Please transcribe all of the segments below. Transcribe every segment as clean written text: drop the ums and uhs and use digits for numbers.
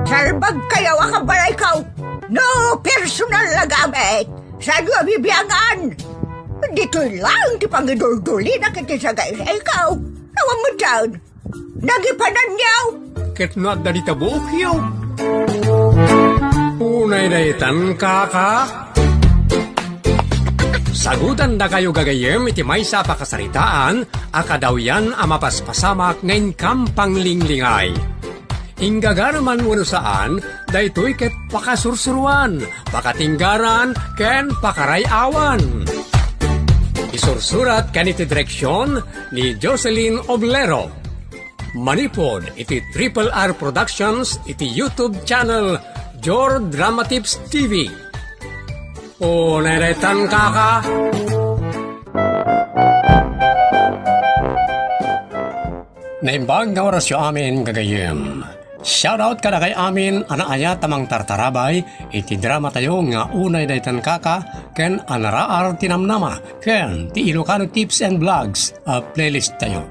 Salbag kayo akabalay ikaw. No personal na gamit. Sa iyo bibiyangan. Dito lang ti pangidul-duli na kitisagay sa ikaw. Nawang mo dyan. Nagipanan niyaw. Ket na dalita bukyaw. Unay na itan kaka. Sagutan na kayo gagayem iti may sa pakasaritaan, akadaw yan amapaspasamak ngayon kampang linglingay. Ingagaraman mo saan, daytoy ket pakasursuruan, pakatinggaran, ken pakarayawan. Isursurat kaniti direksyon ni Jocelyn Oblero. Manipod iti Triple R Productions iti YouTube channel Jor Drama Tips TV. O neretan kaka. Naimbag nga orasyo amin gagayem. Shoutout ka na kay amin anaaya tamang tartarabay iti drama tayo nga unay daytan kaka ken anaraar tinamnama ken ti Ilocano Tips and Vlogs a playlist tayo.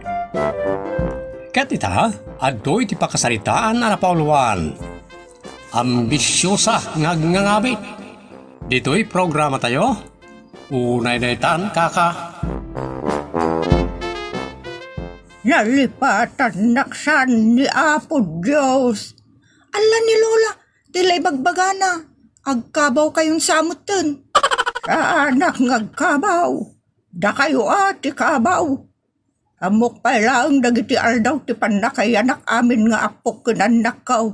Ket ita adtoy ti pakasaritaan na napauluan. Ambisyosa ngagngangabit. Dito'y programa tayo. Unay daytan kaka. Nalipatan naksan ni Apo Diyos. Ala ni Lola, tila'y bagbagana. Agkabaw kayong samutan. Sa anak ngagkabaw. Da kayo ati kabaw. Amok pa lang dagiti aldaw ti panakay anak amin nga apok kinanak kaw.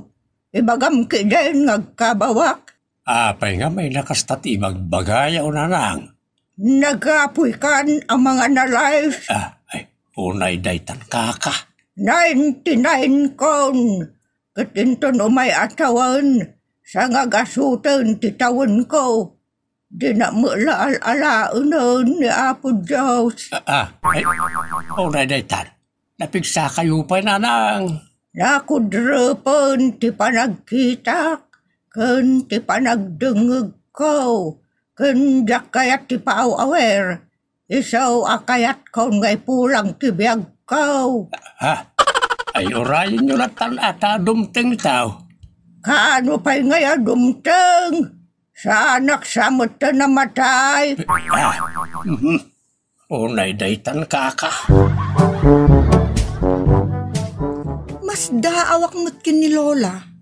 Ibagam ki din ngagkabawak. Apay nga may nakastati magbagaya o nanang. Nagapoy kan ang mga na-life. Ay, unay daytan kaka. 99 kon. Katinton umay atawan. Sa nga gasutan titawan ko. Di na mula al-alaunan ni Apo Diyos. Ay, unay daytan. Napigsa kayo pa nanang. Nakudrupan ti panagkitak. Kun ti panagdungog ko, kun kayat ti paaw-awer, isaw akayat ko ngay pulang ti biyag ko. Ay orayin nyo na ata dumteng tao. Kaano pa'y ngaya dumteng? Sa anak samot na namatay. Unay daytan kaka. Mas daawak mutkin ni Lola.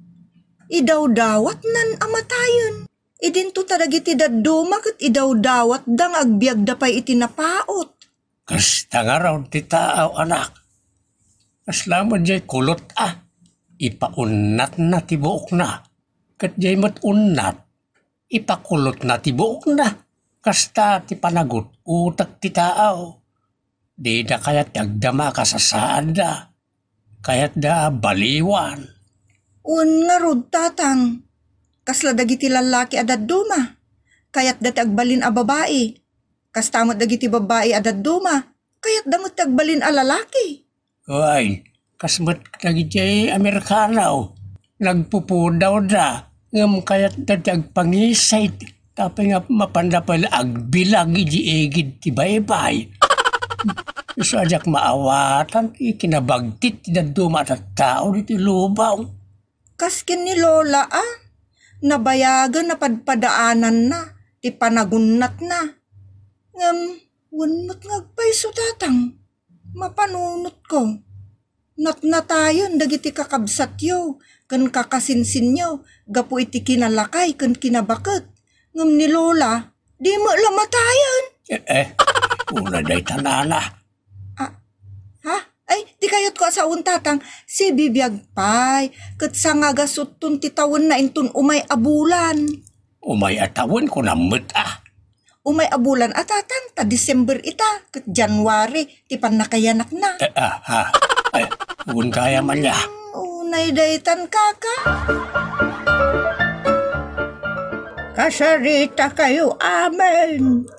Idaw-dawat nan amatayon. Idinto taragiti daduma ket idaw-dawat dang agbiag dapay iti napaot. Kasta nga raw ti taaw anak. Aslaman jay kulot Ipaunat na ti buok na. Ket jay mat-unat. Ipakulot na ti buok na. Kasta ti panagot utak ti taaw. Di da kayat agdama kasasaan da. Kayat da baliwan. Nga rod tatang, kasla dagiti lalaki adad duma, kayat dati agbalin a babae, kastamot dagiti babae adad duma, kayat damot agbalin a lalaki. Ay, kasmat dagiti Amerikanaw, nagpupudaw da, ngam kayat dati agpangisay, tapay nga mapandapal agbilag iji-egid ti baybay. Isadyak maawatan, ikinabagtit ti daduma at tao diti lubaw. Kaskin ni Lola nabayagan na padpadaanan na, ti panagunat na. Wunmot ngagpaiso tatang, mapanunot ko. Natnatayon dagiti kakabsat yo, kan kakasinsin yo, gapu iti kinalakay, kan kinabakot. Ngam ni Lola, di mo lamatayon. Una day tanana. Ay, di kayot ko sa untatang, si bibiyag pay, kat sa nga gasutun ti tawon na intun umay abulan. Umay atawon ko namut Umay abulan atatang, ta December ita, kat January, ti panakayanak na. Ay, uun kaya man niya. Unay daytan kaka. Kasarita kayo amen.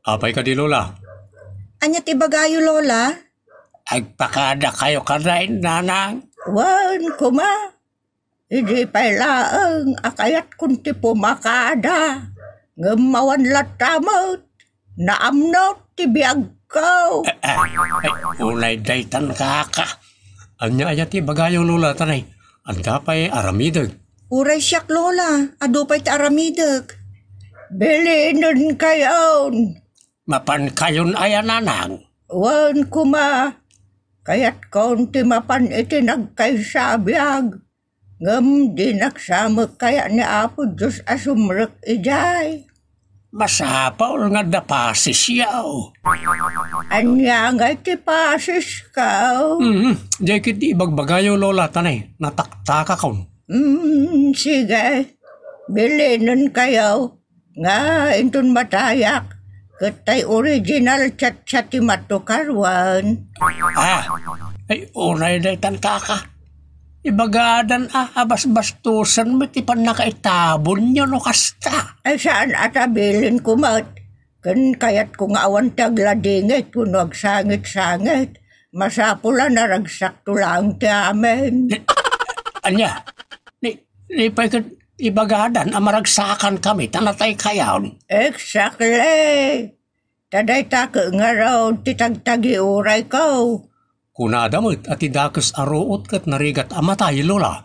Apay ka di Lola. Anya ti bagayo Lola? Agpakada kayo karain, nanang. Wan kuma. Hindi pailaang akayat kunti pumakada. Ngamawan latamot. Naamnot ti biyag ko. Unay daytan kaka. Anya ti bagayo Lola tanay. Anda pa'y aramidag. Uray siyak lola, adupay ti aramidek. Bilinon kayon. Mapan kayon ay ananang. Wan kuma. Kaya't kaunti mapan iti nagkaysabiyag. Ngam di nagsamag kaya ni Apo Diyos asumrek ijay. Masapaw nga dapasis yaw. Anya nga iti pasis ka. Diyan kiti ibagbagayo lola tanay. Nataktaka kaon. Sige. Bilinon kayo. Nga intun matayak. Katay original chat-chat ti matukarwan. Ay unay daytan kaka. Ibagadan abas-bastusan mo ti pan nakaitabon nyo no kasta. Ay saan atabilin kumat? Kan kayat kung awan tagladingit kung nagsangit-sangit. Masapula na ragsakto lang ti amin. Anya, ni pa'y ibagadan amaragsakan kami tanatay kayaon. Exactly. Taday taka nga raw titagtagi uray ko. Kunadamot at idakas aruot kat narigat amatay lola.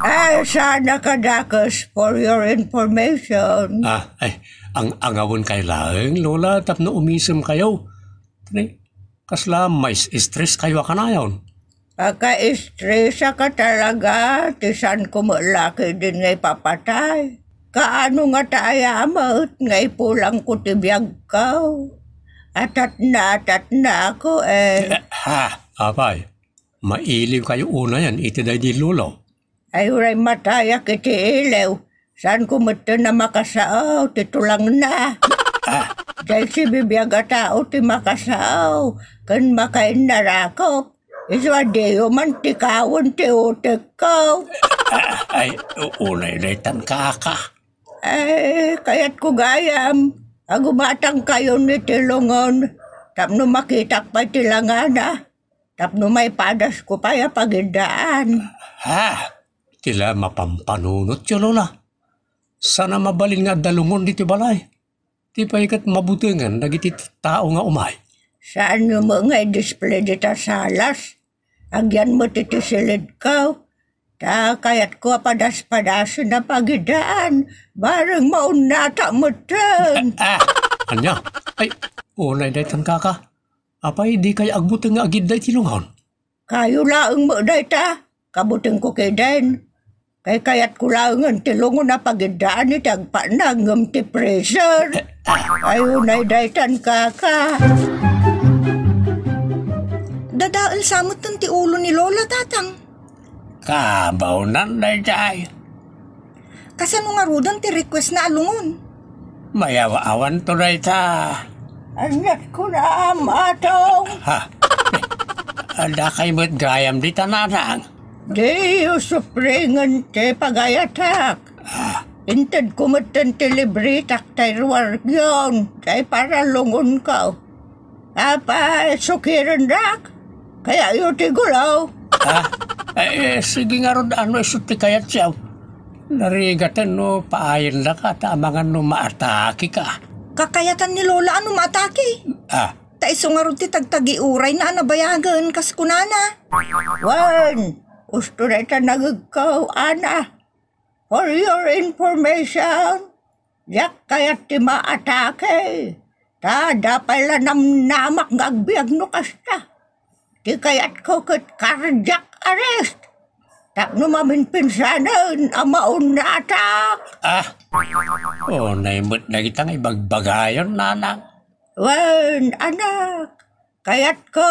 Ay, sana kadakas for your information. Ang angawon kay laeng lola tapno umisem kayo. Kasla may stress kayo kanayon. Pagka-stressa ka talaga, tisan ko malaki din ngay papatay. Kaano nga taayamot, ngay pulang ko tibiyag ko. Atat na ako Apay, mailiw kayo una yan, itiday di lulo. Ay uray matayak iti ilaw. Saan ko mata na makasaaw, titulang na. Dahil si bibiyag tao ti makasaaw, kan makain narakop. Iswa deyo man tikawon ti utek ko. Ay, unay daytan kaka. Ay, kaya't ko gayam. Agumatang kayo ni tilungon. Tapno makitak pa tilangana. Tapno may padas ko pa ya pagindaan. Tila mapampanunot yun lola. Sana mabalin nga dalungon dito balay. Ti pa ikat mabutingan nagiti tao nga umay. Saan yung mga display dita salas? Agyan mo titisilid ko. Kayat ko padas-padas na pagidaan. Barang maunata mo ten. Anya? Ay, unay daytan kaka. Apay di kay agbuting nga agid day tilungon. Kayo laang mo dayta. Kabuting ko kay den. Kay kayat ko laangan tilungon na pagidaan ni tagpanangam ti pressure. Ay unay daytan kaka. Dadaan samot ng ti ulo ni lola tatang. Kabaw nan daytay. Kasano nga rudan ti request na alungon. Mayawa-awan to dayta. Anyat ko na amatong. Ada kay mo't gayam di tananang. Di usupringan te pagayatak. Inted kumatan ti libritak tayo yun. Tay para lungon ka. Apa, sukiran dak. Kaya yun ti gulaw. Sige nga ron ano isuti kayat siyaw. Narigatan no paayin na ka tamangan no maataki ka. Kakayatan ni lola ano matake. Taiso nga ron ti tagtagi uray na anabayagan kas kunana. Wan, gusto na ita nagagkaw, ana. For your information, yak kayat ti maatake. Dapat lang namak ngagbiag no kasta. Di kayat ko kat cardiac arrest. Tapno mamin pinsanan, amaon na atak. Naimot na kitang ibagbagayon, nanang. Wan, anak, kayat ko,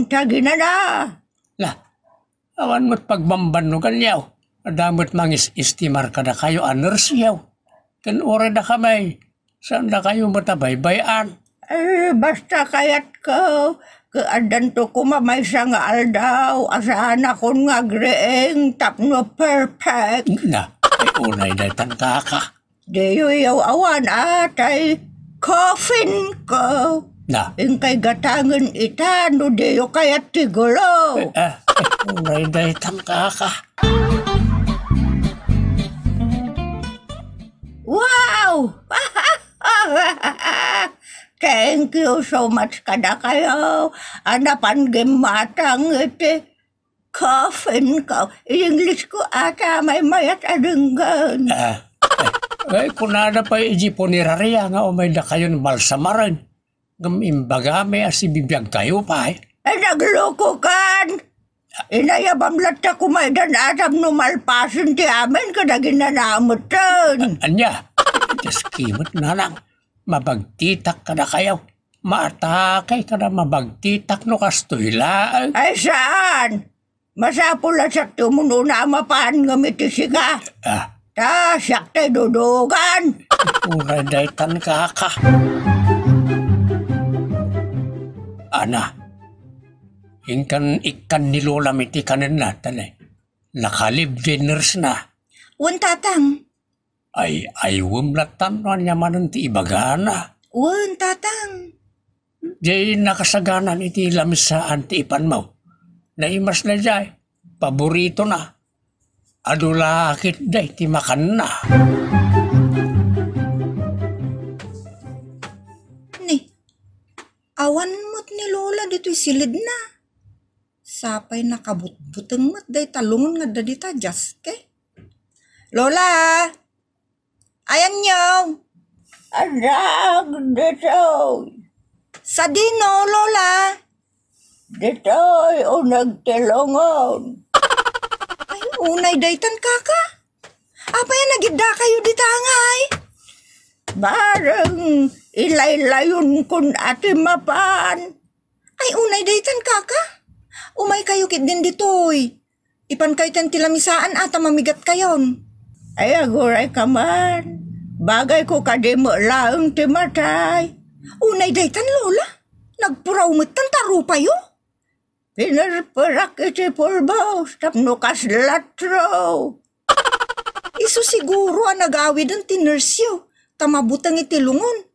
tagi na na. Awan mo't pagbamban no kanyaw. Adamot mangis istimar ka na kayo aners yaw. Kan ora na kamay. Saan na kayo matabaybayan? Basta kayat ko. Kaadan to kumamay siya nga aldaw. Asahan ako nga greeng tapno perfect. Unay daytan kaka. Deyo yaw awan atay coffin ko. Yung kay gatangan ita no deyo kayat tigulo. Unay daytan kaka. Wow! Thank you so much kada kayo. Anapan gimatang iti. coffin ka. English ko ata may mayat adenggan. Kunada pa ijiponiraria nga umay da kayo ng balsamaran. Gamimbaga may asibibiyag kayo pa Nagloko kan. Inayabam latta kumaydan atam no malpasin ti amin kada ginanamutan. Anya, skimot na lang. Mabagtitak ka na kayo. Maatakay ka na mabagtitak no kastoyla. Ay saan? Masapula sakto mo no na mapaan ngamitisi ka. Ta, sakte dudugan. Uray daytan ka. Ana, ikan ni Lola miti kanan natin Nakalib dinners na. Wan tatang. Ay wumlatan no niya manan ti ibagana. Wan tatang. Jay nakasaganan iti lamis sa anti-ipan mo. Naimas na jay. Paborito na. Adulakit day ti makan na. Ni, awan mo't ni Lola dito'y silid na. Sapay nakabutbuteng mo't day talungon nga dadita jaske. Lola! Ayan nyo! Anak, dito. Sa dino, Lola! Dito'y nagtilungon. Ay, unay daytan kaka. Apa yan nagida kayo ditangay? Barang ilaylayon kun ati mapan. Ay, unay daytan kaka. Umay kayo kit din ditoy. Ipan kayo tan tilamisaan ata mamigat kayon. Ay aguray ka man. Bagay ko kadimo laang timatay. Unay daytan, Lola. Nagpuraw tan tarupayo. Pinarparak iti pulbaw. Tapno kaslatro. Iso siguro ang nag-awid ang tinersyo. Tamabutang itilungon.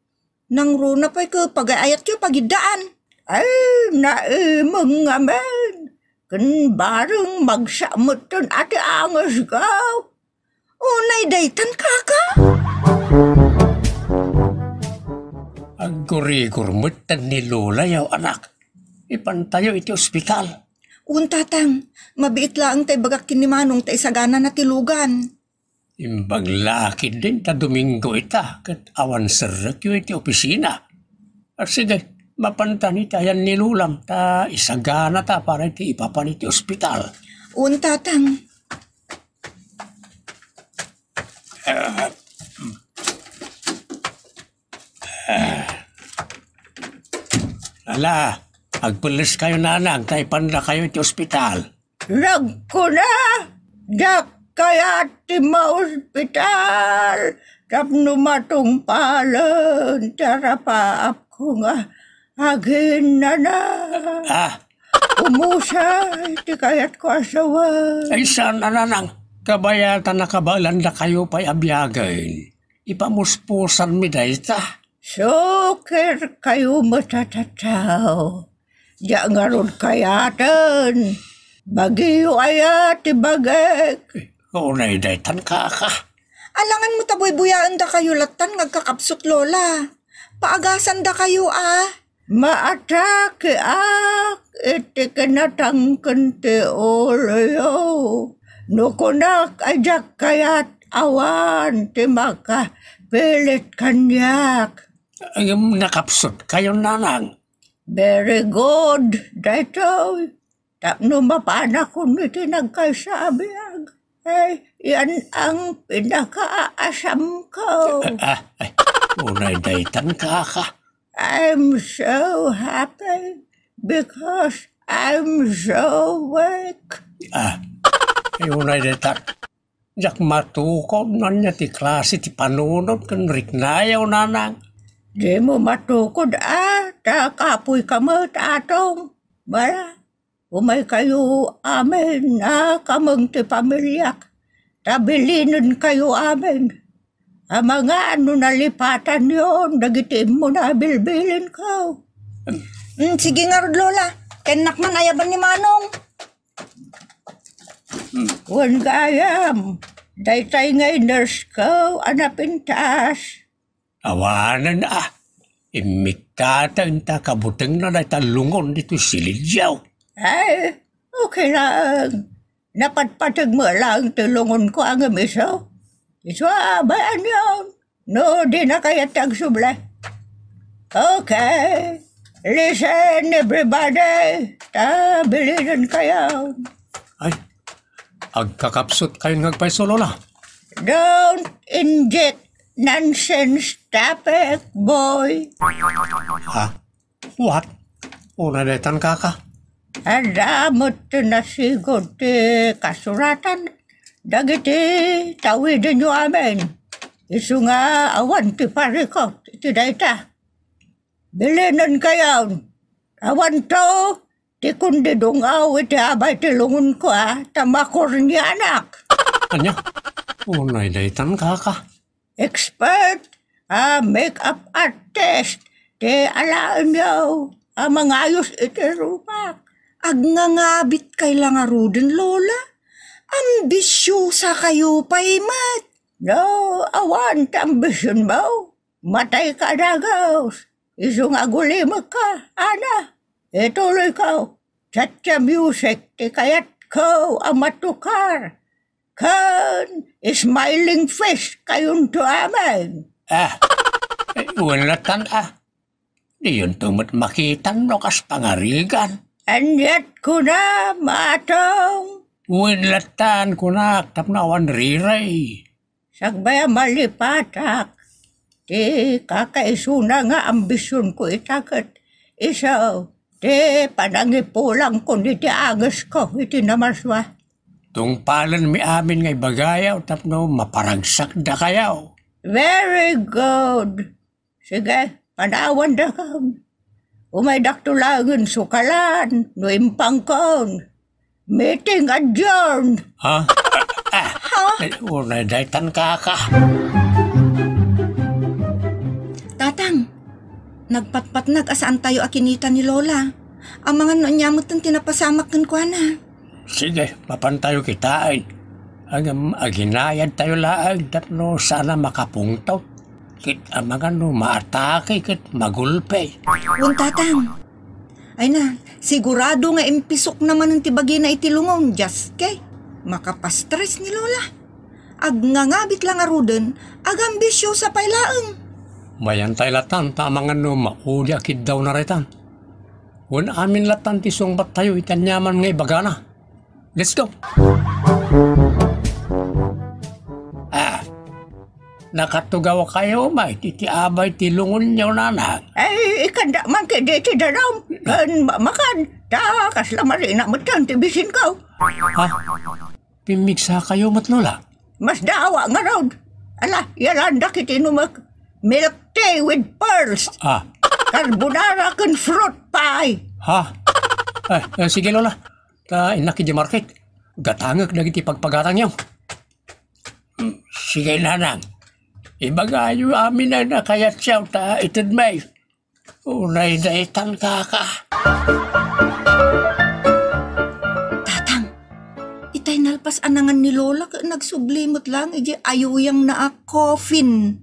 Nang runa pa'y pag-ayat yo pagidaan. Ay, naimang ngamen. Kan barang magsamutan ati angas gaw. Unay daytan kaka. Aguri-gurmutan ni Lola yaw anak. Ipantayo iti ospital. Tatang, mabiit lang tay bagak kinimanong tay sagana na tilugan. Imbaglakid din ta Domingo ita kat awan serek yu iti opisina. At sige, mapantan itayan ni Lulam ta isagana ta para iti ipapan iti ospital. Tatang. Ala, agpulis kayo nanang, taipan na kayo iti ospital. Ragko na! Dak kaya ti ma-ospital. Tapno matong palan. Tarapaap ko nga. Agin na. Umusay, ti kayat ko asawan. Ay saan nanang, kabayatan na kabalan na kayo pa'y abiyagain. Ipamuspusan mi dayta. Suker kayo matatataw. Diya nga ron kayatan. Bagiyo ayat ibagek. Unay daytan kaka. Alangan mo taboy-buyaan da kayo latan ngagkakapsot, Lola. Paagasan da kayo Maatake ak iti kinatangkan ti oloyo. Nukunak ajak kayat awan ti maka pilit kanyak. Nakapsot kayo nanang. Very good, dito. Tapno mapana ko niti nagkasabiyag. Ay, yan ang pinakaasam ko. Unay daytan kaka. I'm so happy because I'm so weak. Unay daytan. Jak matukod man niya ti klase ti panunod kan riknayaw nanang. Di mo matukod takapoy ka mo tatong. Bara, umay kayo amin kamang ti pamilyak. Tabilinon kayo amin. Ang mga nalipatan yon, dagitim mo na bilbilin ko. Sige nga, Lola. Kenak man ayaban ni Manong. Wan gayam, daytay ngay nurse ko, anapintas. Awanan imikata ta kabuteng na dayta lungon dito silidyaw. Ay, Okay lang. Napatpatag mo lang tulungon ko ang miso. Iswabayaan yun. No, di na kaya tagsubla. Okay. Listen, everybody. Tabilinan kayo. Ay, agkakapsot kayo ngagpaiso, Lola. Don't inject nonsense topic, boy. Ha? What? Una detan kaka. Adamot na sigod kasuratan. Dagiti tawidin nyo amin. Isu nga awan ti parikot. Iti dayta. Bilinan kayo. Awan to. Ti kundi dungaw iti abay ti lungon ko tamakor niya anak. Anya? Una detan kaka. Expert, make-up artist, ti alaan nyo, mga ayos iti rupak. Agnangabit kay lang aruden, Lola. Ambisyosa kayo pa, Imat. No, awan ambisyon mo. Matay ka dagaws. Isu nga gulimag ka, ana. Ituloy ka. Chatcha music, ti kayat ko ang matukar. Kan, smiling face kayon to amin. Walatan Di yun tumot makitan no kas pangarigan. Anyat ko na, matong. Winlatan ko na tapnawan riray. Sagbaya malipatak. Di kakaisuna nga ambisyon ko itakat. Isaw, di panangipulang ko niti agas ko iti namaswa. Tungpalan mi amin ngay bagayaw tapno maparagsak da kayaw. Very good. Sige, panawan da ka. Umay daktulangan sukalan, no impangkon. Meeting adjourned. Ha? Una daytan kaka. Tatang, nagpatpat asaan tayo akinita ni Lola. Ang mga nonyamutan tinapasamak ng kuana. Sige, papantayo kitain. Ang aginayad tayo laag tapno sana makapungtaw. Kit ang mga maatake kit magulpe. Tatang. Ay na, sigurado nga impisok naman ng tibagi na itilungon, just kay. Makapastress ni Lola. Agnangabit lang aruden, agambisyo sa pailaang. Mayan tayo latan, tamangan mauli akid daw na retan. Wan amin latan tisong bat tayo itanyaman ngay bagana. Let's go! Nakatugaw kayo, may titiabay tilungon niyo nanag. Ay, ikanda man kaya ti daram. Kan makan. Takas lamari na matan tibisin ka. Ha? Pimigsa kayo matlola? Mas dawa nga raw. Ala, yalanda kiti numak. Milk tea with pearls. Carbonara kan fruit pie. Ha? Sige lola. Ta inaki di market. Gatangag na iti pagpagatang yaw. Sige nanang. Ibagayo amin na nakayat siya ta itid may. Unay daitan kaka. Tatang, itay nalpas anangan ni Lola ka nagsublimot lang. Ayuyang na coffin.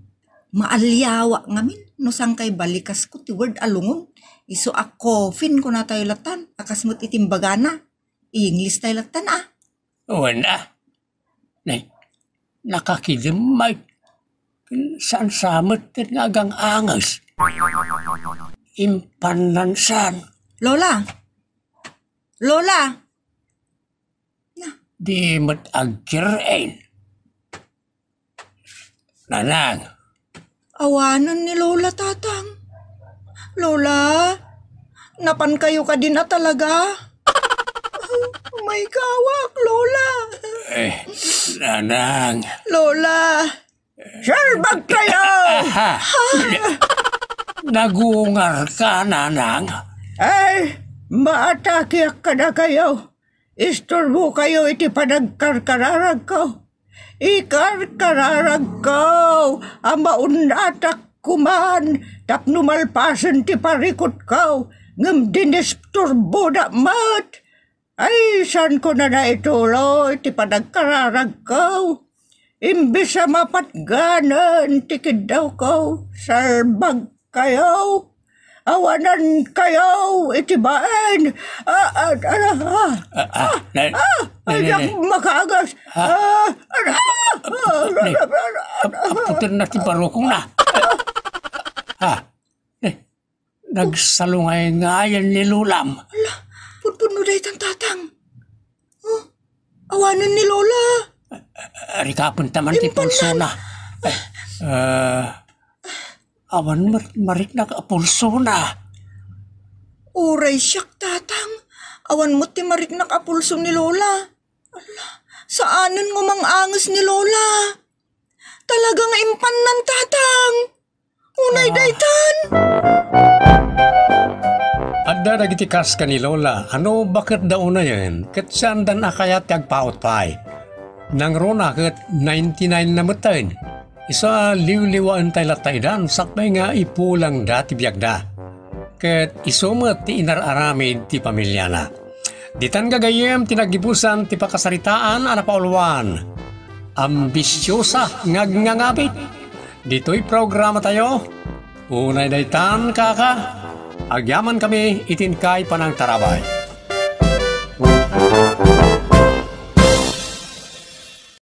Maalyawa ngamin. No sang kay balikas ko ti word alungon. Iso a coffin ko na tayo latan. Akasmut itimbagana. English tayo latan Wala. Nay, nakakidimay. Saan samot nga agang angas? Impanansan. Lola! Lola! Di mat agkirain. Nanang. Awanan ni Lola, tatang. Lola, napan kayo ka din na talaga? May kawak, Lola. Nanang. Lola. Salbag kayo! Nagungar ka, nanang. Ay, maatake ka na kayo. Istorbo kayo iti panagkarkararag ko. Ikarkararag ko. Ang maunatak kuman. Tapno malpasan ti parikot ko. Ngam dinistorbo na mat. Ay, saan ko na naituloy ti panagkararag ko. Imbis sa mapatganan, tikid daw ko, salbag kayo. awanan kayo, itibain. Anak makagas. Aputin na ti barukong na. Nagsalungay nga yan ni Lulam. Ala, punpuno dahi tan tatang. Oh, awanan ni Lola. Rikapon taman ti pulso na. Awan marik na pulso na. Uray siyak tatang. Awan mo ti marik na kapulso ni Lola. Ala, saanan mo mang angas ni Lola? Talagang impan ng tatang. Unay daytan. Adda nagitikas ka ni Lola. Ano bakit daw na yan? Kat saan dan akayat agpaot pa'y? Nang rona kat 99 na matan. Isa liw-liwaan tayo lataydan. Sakbay nga ipulang dati biyagda. Kat isumat ti inararamid ti pamilya na. Ditan gagayem tinagibusan ti pakasaritaan anapauluan. Ambisyosa ngagngangabit. Dito'y programa tayo. Unay daytan kaka. Agyaman kami itinkay panang tarabay.